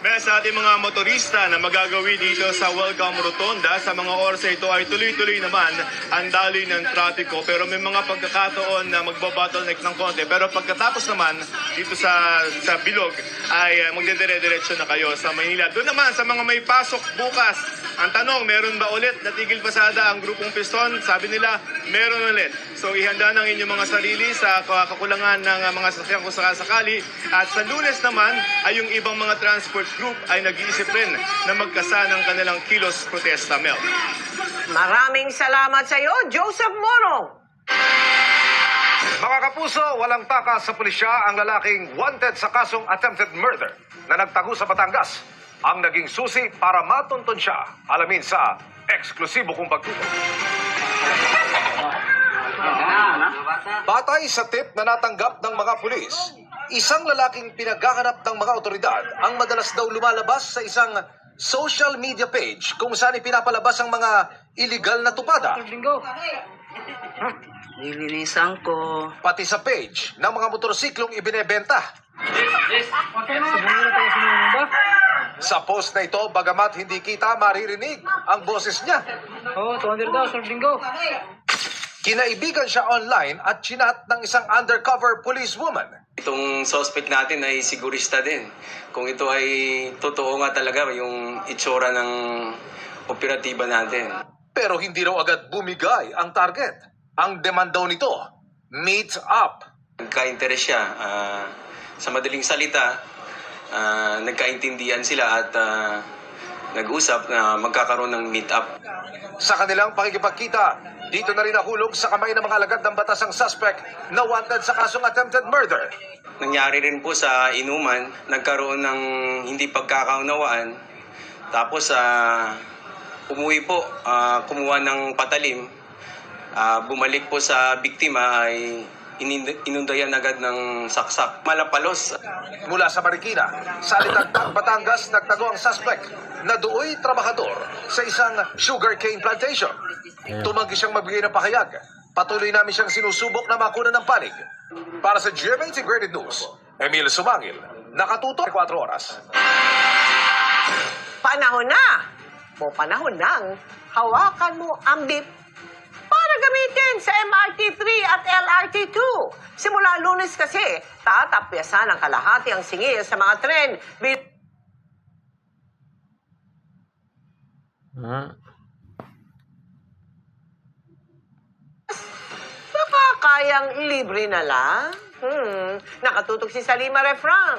May sa ating mga motorista na magagawi dito sa Welcome Rotonda, sa mga oras na ito ay tuloy-tuloy naman ang daloy ng trapiko. Pero may mga pagkakataon na magbabottleneck ng konti. Pero pagkatapos naman dito sa Bilog ay magdedire-diretso na kayo sa Maynila. Doon naman sa mga may pasok bukas, ang tanong, meron ba ulit natigil pasada ang grupong Piston? Sabi nila, meron ulit. So ihanda ng inyong mga sarili sa kakulangan ng mga sasakyan kung sakasakali. At sa Lunes naman ay yung ibang mga transport group ay nag-iisip rin na magkasa ng kanilang kilos protesta, Mel. Maraming salamat sa iyo, Joseph Morong. Mga kapuso, walang takas sa pulisya ang lalaking wanted sa kasong attempted murder na nagtago sa Batangas. Ang naging susi para matuntun siya. Alamin sa eksklusibo kong pagtutok. Batay sa tip na natanggap ng mga pulis, isang lalaking pinaghahanap ng mga otoridad ang madalas daw lumalabas sa isang social media page kung saan ipinapalabas ang mga illegal na tupada. Nililisan ko. Pati sa page ng mga motorsiklong ibinebenta. Sa post na ito, bagamat hindi kita maririnig ang boses niya. Oo, 200 daw, Sir Bingo. Kinaibigan siya online at chinat ng isang undercover policewoman. Itong suspect natin ay sigurista din. Kung ito ay totoo nga talaga yung itsura ng operatiba natin. Pero hindi raw agad bumigay ang target. Ang demand daw nito, meet up. Nagka-interes siya. Sa madaling salita, nagkaintindihan sila at nag-usap na magkakaroon ng meet up. Sa kanilang pakikipagkita, dito na rin nahulog sa kamay ng mga alagad ng batas ang suspect na wanted sa kasong attempted murder. Nangyari rin po sa inuman, nagkaroon ng hindi pagkakaunawaan. Tapos umuwi po, kumuha ng patalim. Bumalik po sa biktima ay inundayan agad ng saksak. Malapalos. Mula sa Marikina, sa Alitagtag, Batangas, nagtago ang suspect na dooy trabahador sa isang sugarcane plantation. Tumanggi siyang magbigay ng pahayag. Patuloy namin siyang sinusubok na makuna ng panig. Para sa GMA Integrated News, Emil Sumangil, nakatutok 4 oras. Panahon na! O panahon nang hawakan mo ang beep para gamitin sa MRT3 at LRT2. Simula Lunes kasi, tatapyasan ng kalahati ang singil sa mga tren. Baka kayang libre na lang. Nakatutok si Salima Refrang.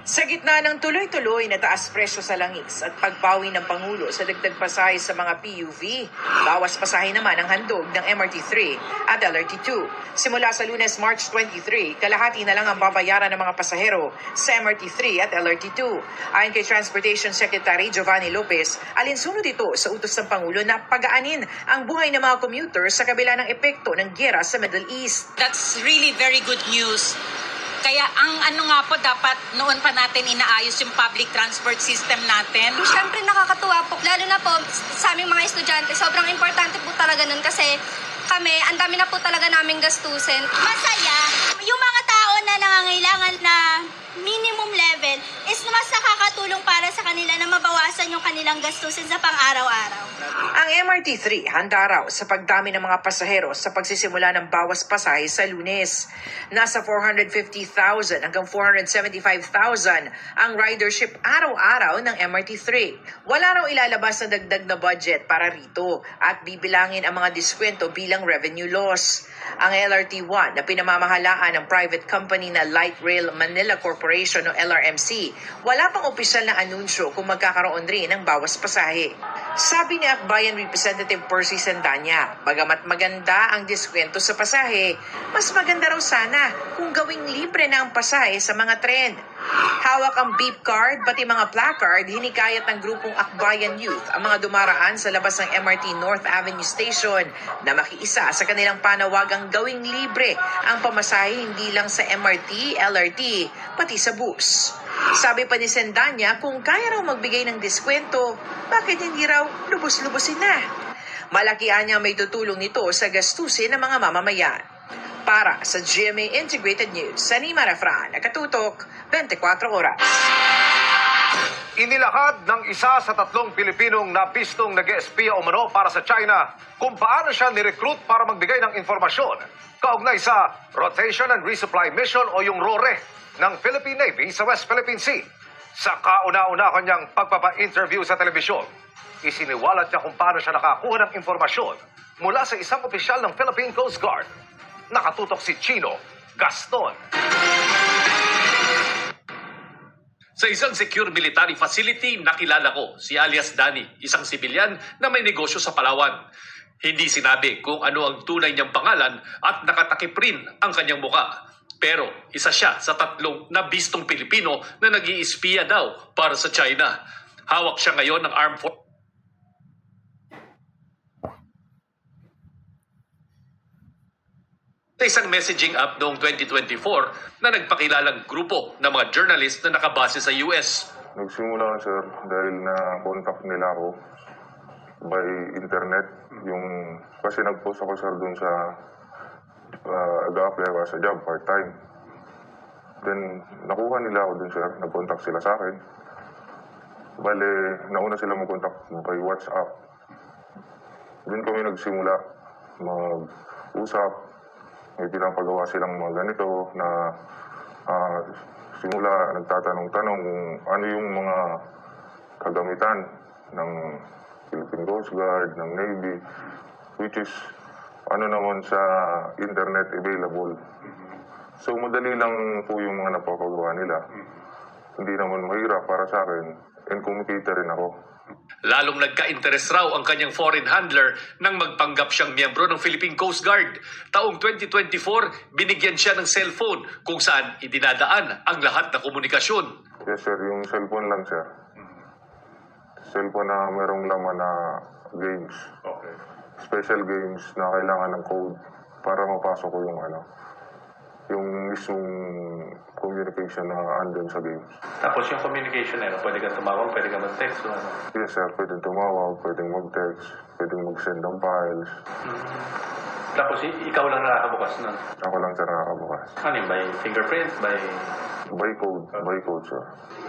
Sa gitna ng tuloy-tuloy na taas presyo sa langis at pagbawi ng Pangulo sa dagdag pasahe sa mga PUV, bawas pasahe naman ang handog ng MRT3 at LRT2. Simula sa Lunes, March 23, kalahati na lang ang babayaran ng mga pasahero sa MRT3 at LRT2. Ayon kay Transportation Secretary Giovanni Lopez, alinsunod ito sa utos ng Pangulo na pagaanin ang buhay ng mga commuter sa kabila ng epekto ng giyera sa Middle East. That's really very good news. Kaya ang ano nga po, dapat noon pa natin inaayos yung public transport system natin. Siyempre nakakatuwa po, lalo na po sa aming mga estudyante. Sobrang importante po talaga nun kasi kami, ang dami na po talaga naming gastusin. Masaya, yung mga tao na nangangailangan na minimum level is mas nakakatulong para sa kanila na mabawasan yung kanilang gastusin sa pang-araw-araw. Ang MRT3 handa raw sa pagdami ng mga pasahero sa pagsisimula ng bawas pasahe sa Lunes. Nasa 450,000 hanggang 475,000 ang ridership araw-araw ng MRT3. Wala raw ilalabas na dagdag na budget para rito at bibilangin ang mga diskwento bilang revenue loss. Ang LRT1 na pinamamahalaan ng private company na Light Rail Manila Corporation o LRMC, wala pang opisyal na anunsyo kung magkakaroon rin ng bawas pasahe. Sabi ni Akbayan Representative Percy Sandanya, bagamat maganda ang diskwento sa pasahe, mas maganda raw sana kung gawing libre na ang pasahe sa mga tren. Hawak ang beep card, pati mga placard, hinikayat ng grupong Akbayan Youth ang mga dumaraan sa labas ng MRT North Avenue Station na makiisa sa kanilang panawagang gawing libre ang pamasahe hindi lang sa MRT, LRT, pati sa bus. Sabi pa ni Sendanya, kung kaya raw magbigay ng diskwento, bakit hindi raw lubos-lubosin na? Malaki niya may tutulong nito sa gastusin ng mga mamamayan. Para sa GMA Integrated News, Sanima Refran, nakatutok 24 oras. Inilahad ng isa sa 3 Pilipinong nabistong nag-espiya umano para sa China kung paano siya nirecruit para magbigay ng informasyon kaugnay sa Rotation and Resupply Mission o yung RORE ng Philippine Navy sa West Philippine Sea. Sa kauna-una kanyang pagpapa-interview sa telebisyon, isiniwalat niya kung paano siya nakakuha ng informasyon mula sa isang opisyal ng Philippine Coast Guard. Nakatutok si Chino Gaston. Sa isang secure military facility, nakilala ko si alias Danny, isang sibilyan na may negosyo sa Palawan. Hindi sinabi kung ano ang tunay niyang pangalan at nakatakip rin ang kanyang muka. Pero isa siya sa 3 nabistong Pilipino na nag-iispiya daw para sa China. Hawak siya ngayon ng Armed Forces. Sa isang messaging app noong 2024 na nagpakilalang grupo ng mga journalist na nakabase sa US. Nagsimula sir dahil na-contact nila ako by internet. Kasi nag-post ako sir dun saag-apply ako sa job part-time. Then nakuha nila ako dun sir, nag-contact sila sa akin. Bale, nauna sila mag-contact by WhatsApp. Dun kami nagsimula mag-usap. May pinapagawa silang mga ganito na simula nagtatanong-tanong kung ano yung mga kagamitan ng Philippine Coast Guard, ng Navy, which is ano naman sa internet available. So madali lang po yung mga napapagawa nila. Hindi naman mahirap para sa akin and kumikita rin ako. Lalong nagka-interest raw ang kanyang foreign handler nang magpanggap siyang miyembro ng Philippine Coast Guard. Taong 2024, binigyan siya ng cellphone kung saan idinadaan ang lahat na komunikasyon. Yes sir, yung cellphone lang sir. Cellphone na merong laman na games. Okay. Special games na kailangan ng code para mapasok ko yung mismong communication na andun sa games. Tapos yung communication na yun, pwede kang tumawag, pwede kang mag-text. Yes sir, pwedeng tumawag, pwedeng mag-text, pwedeng mag-send ng files. Tapos ikaw lang nakakabukas nun. Ako lang sir nakakabukas. Ano yun, by fingerprint, by... By code sir.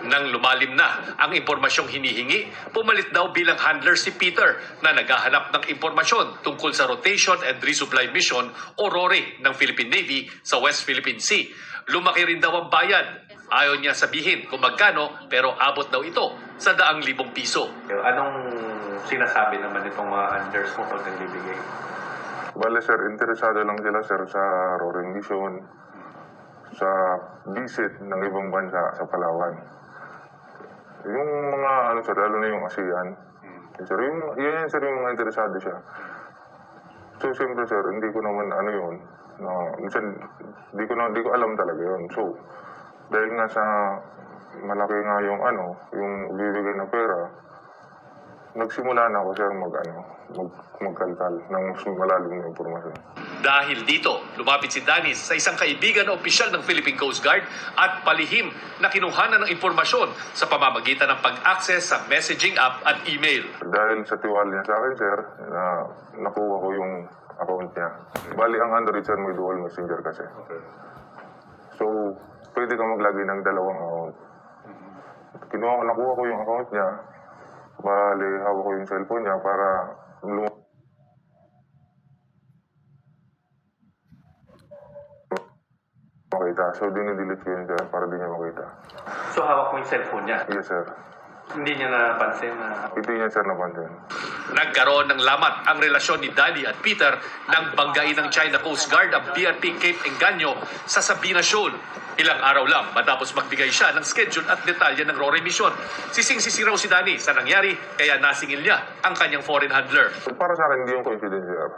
Nang lumalim na ang impormasyong hinihingi, pumalit daw bilang handler si Peter na naghahanap ng impormasyon tungkol sa Rotation and Resupply Mission o RORE ng Philippine Navy sa West Philippine Sea. Lumaki rin daw ang bayad. Ayaw niya sabihin kung magkano, pero abot daw ito sa 100,000 piso. Anong sinasabi naman itong mga handlers mo pag nagbibigay? Bale sir, interesado lang sila sir sa RORE mission, sa visit ng ibang bansa sa Palawan. Yung mga sir, lalo na yung ASEAN. Sir, yun sir yung mga interesado siya. So siyempre sir, hindi ko naman yun. Minsan, hindi ko alam talaga yun. So, dahil nga sa malaki nga yung yung bibigay na pera, nagsimula na ako sir magkalkal ng mas malalim na impormasyon. Dahil dito, lumapit si Danis sa isang kaibigan na opisyal ng Philippine Coast Guard at palihim na kinuhanan ng impormasyon sa pamamagitan ng pag-access sa messaging app at email. Dahil sa tiwala niya sa akin sir, nakuha ko yung account niya. Bali ang Android sir, may dual messenger kasi. So, pwede ka maglagay ng 2 account. Nakuha ko yung account niya. Bali, hawak ko yung cellphone niya para makita. So, dinidelete ko yun sir para di niya makita. So hawak mo yung cellphone niya? Yes sir. Hindi niya napansin na... Hindi niya sir napansin. Nagkaroon ng lamat ang relasyon ni Danny at Peter nang banggain ng China Coast Guard ang PRP Cape Engaño sa Sabina Shoal. Ilang araw lang matapos magbigay siya ng schedule at detalye ng RORE mission. Sising-sisi raw si Danny sa nangyari kaya nasingil niya ang kanyang foreign handler. Para sa akin, hindi yung coincidence sir.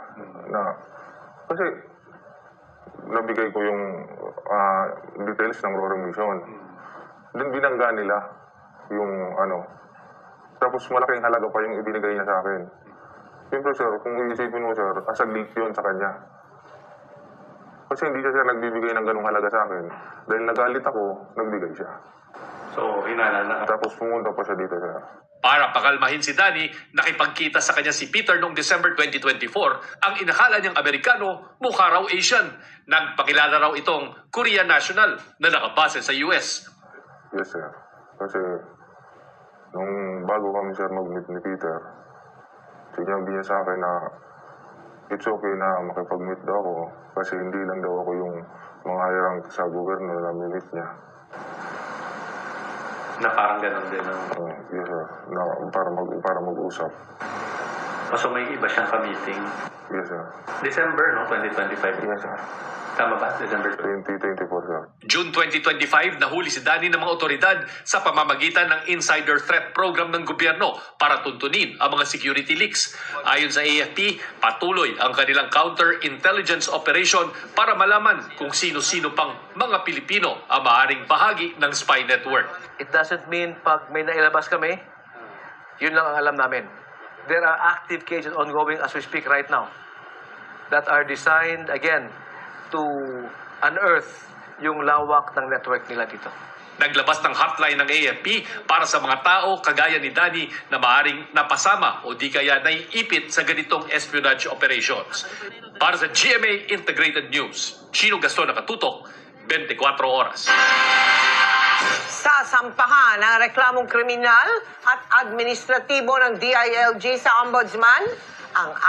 Kasi nabigay ko yung details ng RORE mission. Then binangga nila yung tapos malaking halaga pa yung ibinigay niya sa akin. Siyempre sir, kung iisipin mo sir, asag leak yun sa kanya. Kasi hindi siya nagbibigay ng ganung halaga sa akin. Dahil nagalit ako, nagbigay siya. So, hinala na. Tapos pumunta pa siya dito sir. Para pakalmahin si Danny, nakipagkita sa kanya si Peter noong December 2024. Ang inakala niyang Amerikano, mukha raw Asian. Nagpakilala raw itong Korean national na nakabase sa US. Yes, sir. Kasi nung bago kami, sir, mag-meet ni Peter, sinabi niya sa akin na it's okay na makipag-meet daw ako kasi hindi lang daw ako yung mga hirang sa gobyerno na meet niya. Na parang ganun din. Yes, sir. Na, para mag-usap. So may iba siyang ka-meeting. Yes, sir. December, no? 2025. Yes, sir. Tama ba? December 2024, sir. June 2025, nahuli si Danny ng mga otoridad sa pamamagitan ng Insider Threat Program ng gobyerno para tuntunin ang mga security leaks. Ayon sa AFP, patuloy ang kanilang counter-intelligence operation para malaman kung sino-sino pang mga Pilipino ang maaaring bahagi ng spy network. It doesn't mean pag may nailabas kami, yun lang ang alam namin. There are active cases ongoing as we speak right now that are designed, again, to unearth yung lawak ng network nila dito. Naglabas ng hotline ng AFP para sa mga tao kagaya ni Danny na maaaring napasama o di kaya naiipit sa ganitong espionage operations. Para sa GMA Integrated News, Chino Gaston nakatutok, 24 oras. Sasampahan ang reklamong kriminal at administratibo ng DILG sa Ombudsman ang